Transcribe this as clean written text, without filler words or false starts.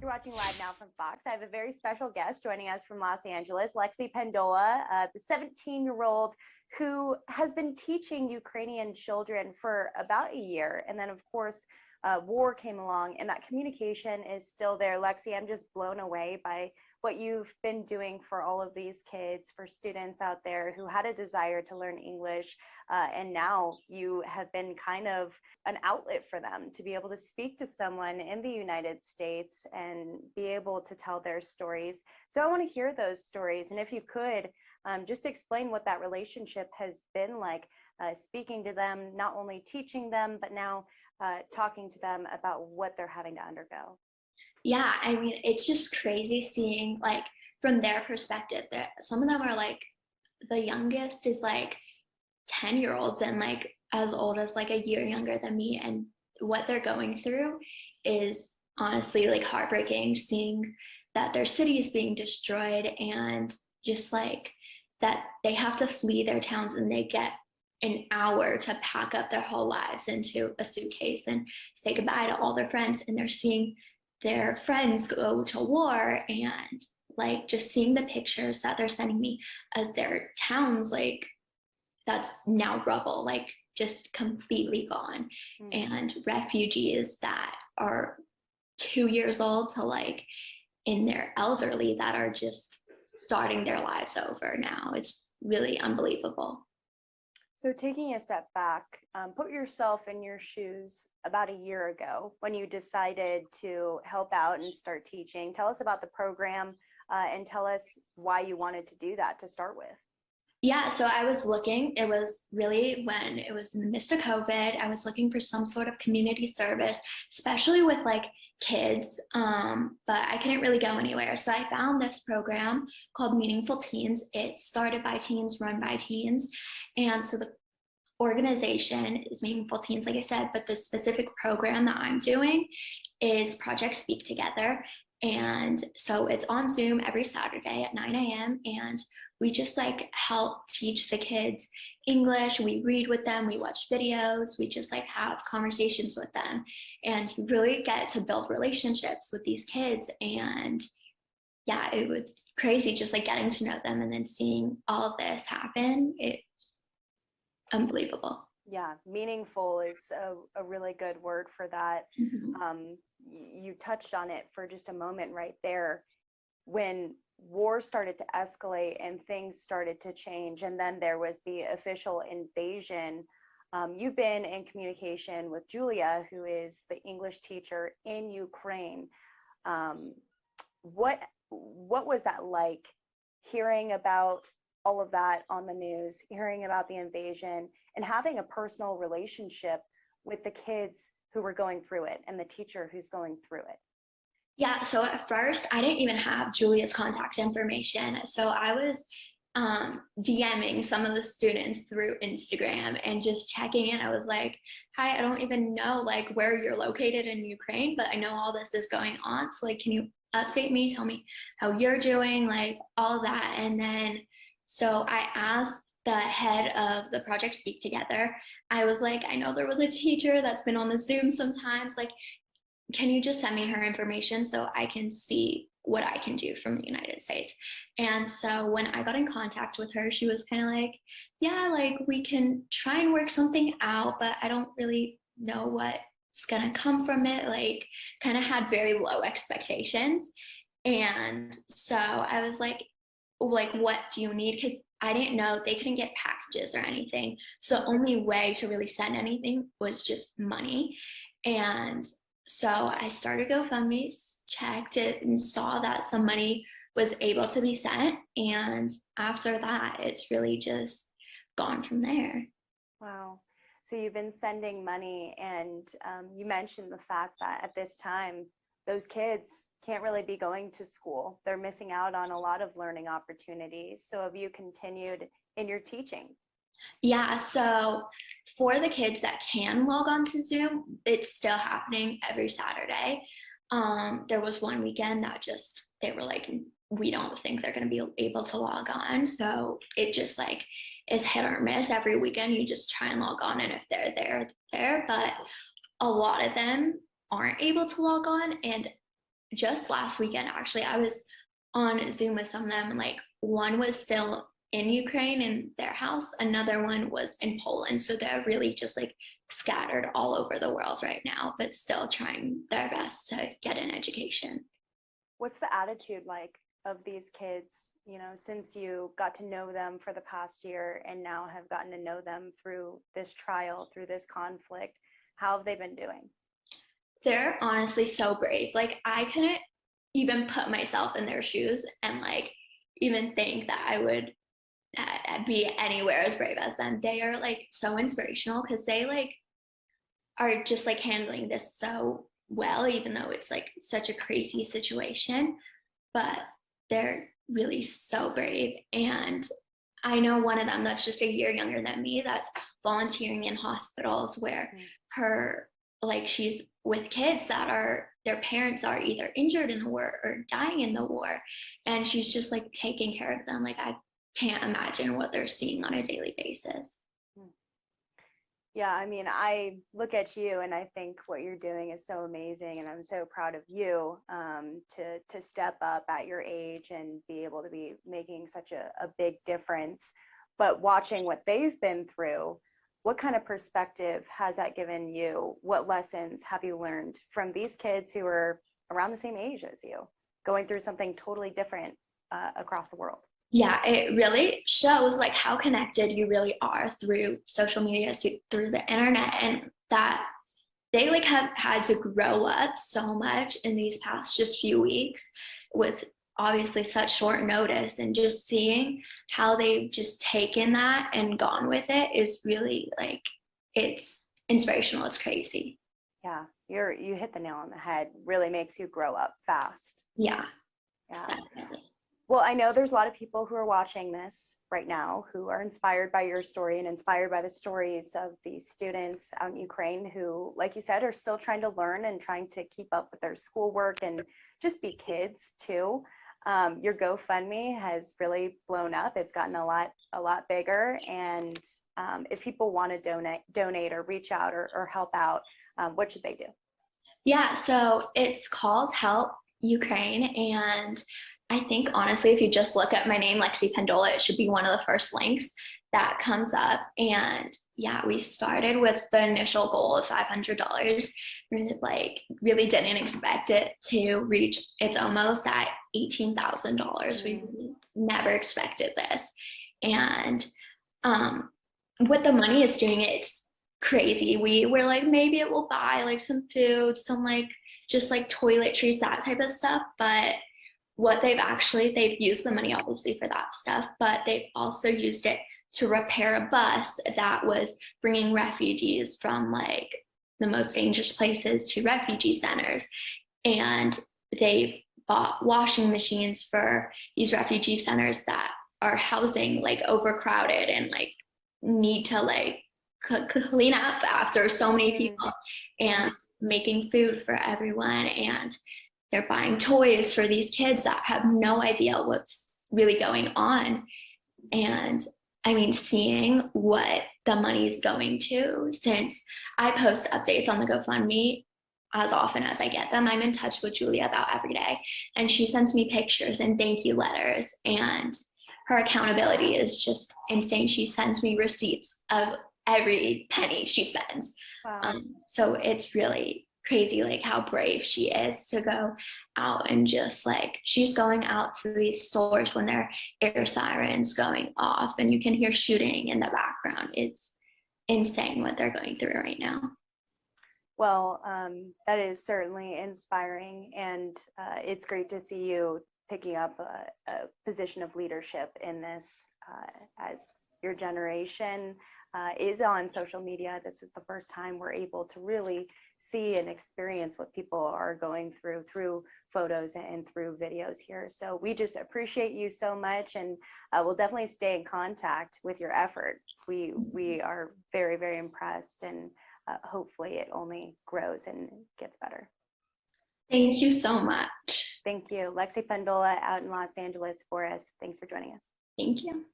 You're watching Live Now from Fox. I have a very special guest joining us from Los Angeles, Lexi Pendola, the 17-year-old who has been teaching Ukrainian children for about a year. And then, of course, war came along and that communication is still there. Lexi, I'm just blown away by what you've been doing for all of these kids, for students out there who had a desire to learn English. And now you have been kind of an outlet for them to be able to speak to someone in the United States and be able to tell their stories. So I want to hear those stories. And if you could, just explain what that relationship has been like, speaking to them, not only teaching them, but now talking to them about what they're having to undergo. Yeah, I mean, it's just crazy seeing, like, from their perspective, that some of them are like, the youngest is like 10-year-olds and like as old as like a year younger than me, and what they're going through is honestly like heartbreaking, seeing that their city is being destroyed and just like that they have to flee their towns and they get an hour to pack up their whole lives into a suitcase and say goodbye to all their friends, and they're seeing their friends go to war, and like just seeing the pictures that they're sending me of their towns, like that's now rubble, like just completely gone. And refugees that are 2 years old to like in their elderly that are just starting their lives over now. It's really unbelievable. So taking a step back, put yourself in your shoes about a year ago when you decided to help out and start teaching. Tell us about the program and tell us why you wanted to do that to start with. Yeah, so I was looking, it was really when it was in the midst of COVID, I was looking for some sort of community service, especially with like kids, but I couldn't really go anywhere. So I found this program called Meaningful Teens. It's started by teens, run by teens. And so the organization is Meaningful Teens, like I said, but the specific program that I'm doing is Project Speak Together. And so it's on Zoom every Saturday at 9 a.m. And we just like help teach the kids English. We read with them, we watch videos, we just like have conversations with them. And you really get to build relationships with these kids. And yeah, it was crazy just like getting to know them and then seeing all of this happen. It's unbelievable. Yeah, meaningful is a really good word for that. You touched on it for just a moment right there. When war started to escalate and things started to change, and then there was the official invasion, you've been in communication with Julia, who is the English teacher in Ukraine. What was that like, hearing about all of that on the news, hearing about the invasion, and having a personal relationship with the kids who were going through it and the teacher who's going through it? Yeah, so at first I didn't even have Julia's contact information. So I was DMing some of the students through Instagram and just checking in. I was like, hi, I don't even know like where you're located in Ukraine, but I know all this is going on. So like, can you update me, tell me how you're doing, like all that. And then, so I asked the head of the Project Speak Together, I was like, I know there was a teacher that's been on the Zoom sometimes, like, can you just send me her information so I can see what I can do from the United States? And so when I got in contact with her, she was kind of like, yeah, like we can try and work something out, but I don't really know what's gonna come from it. Like kind of had very low expectations. And so I was like, what do you need? Because I didn't know they couldn't get packages or anything. So the only way to really send anything was just money. And so I started Gofundme, checked it, and saw that some money was able to be sent. And after that, it's really just gone from there. Wow. So you've been sending money, and you mentioned the fact that at this time, those kids can't really be going to school. They're missing out on a lot of learning opportunities. So have you continued in your teaching? Yeah, so for the kids that can log on to Zoom, it's still happening every Saturday. There was one weekend that just, they were like, we don't think they're going to be able to log on. So it just like is hit or miss. Every weekend you just try and log on, and if they're there, they're there. But a lot of them aren't able to log on. And just last weekend, actually, I was on Zoom with some of them, and like one was still in Ukraine in their house, another one was in Poland. So they're really just like scattered all over the world right now, but still trying their best to get an education. What's the attitude like of these kids, since you got to know them for the past year and now have gotten to know them through this trial, through this conflict? How have they been doing? They're honestly so brave. Like I couldn't even put myself in their shoes and like even think that I would be anywhere as brave as them. They are like so inspirational because they like are just like handling this so well, even though it's like such a crazy situation. But they're really so brave. And I know one of them that's just a year younger than me that's volunteering in hospitals where her, like, she's with kids that are, their parents are either injured in the war or dying in the war. And she's just like taking care of them. Like, I can't imagine what they're seeing on a daily basis. Yeah, I mean, I look at you and I think what you're doing is so amazing, and I'm so proud of you to step up at your age and be able to be making such a big difference. But watching what they've been through, what kind of perspective has that given you? What lessons have you learned from these kids who are around the same age as you, going through something totally different across the world? Yeah, it really shows like how connected you really are through social media, through the internet, and that they like have had to grow up so much in these past just few weeks with obviously such short notice, and just seeing how they've just taken that and gone with it is really like, it's inspirational. It's crazy. Yeah, you hit the nail on the head. Really makes you grow up fast. Yeah, Yeah. definitely. Well, I know there's a lot of people who are watching this right now who are inspired by your story and inspired by the stories of these students out in Ukraine who, like you said, are still trying to learn and trying to keep up with their schoolwork and just be kids too. Your GoFundMe has really blown up. It's gotten a lot bigger. And if people want to donate or reach out or help out, what should they do? Yeah, so it's called Help Ukraine. And I think honestly, if you just look at my name, Lexi Pendola, it should be one of the first links that comes up. And yeah, we started with the initial goal of $500. We like really didn't expect it to reach, it's almost at $18,000. We really never expected this. And what the money is doing, it's crazy. We were like, maybe it will buy like some food, some like just like toiletries, that type of stuff. But what they've used the money obviously for that stuff, but they've also used it to repair a bus that was bringing refugees from like the most dangerous places to refugee centers. And they bought washing machines for these refugee centers that are housing like overcrowded and like need to like clean up after so many people, and making food for everyone. And they're buying toys for these kids that have no idea what's really going on. And I mean, seeing what the money's going to, since I post updates on the GoFundMe as often as I get them, I'm in touch with Julia about every day. And she sends me pictures and thank you letters. And her accountability is just insane. She sends me receipts of every penny she spends. Wow. So it's really crazy like how brave she is to go out, and just like she's going out to these stores when there are air sirens going off and you can hear shooting in the background. It's insane what they're going through right now. Well, that is certainly inspiring, and it's great to see you picking up a position of leadership in this as your generation is on social media. This is the first time we're able to really see and experience what people are going through photos and through videos here. So we just appreciate you so much, and we'll definitely stay in contact with your effort. We are very, very impressed, and hopefully it only grows and gets better. Thank you so much. Thank you. Lexi Pendola out in Los Angeles for us. Thanks for joining us. Thank you.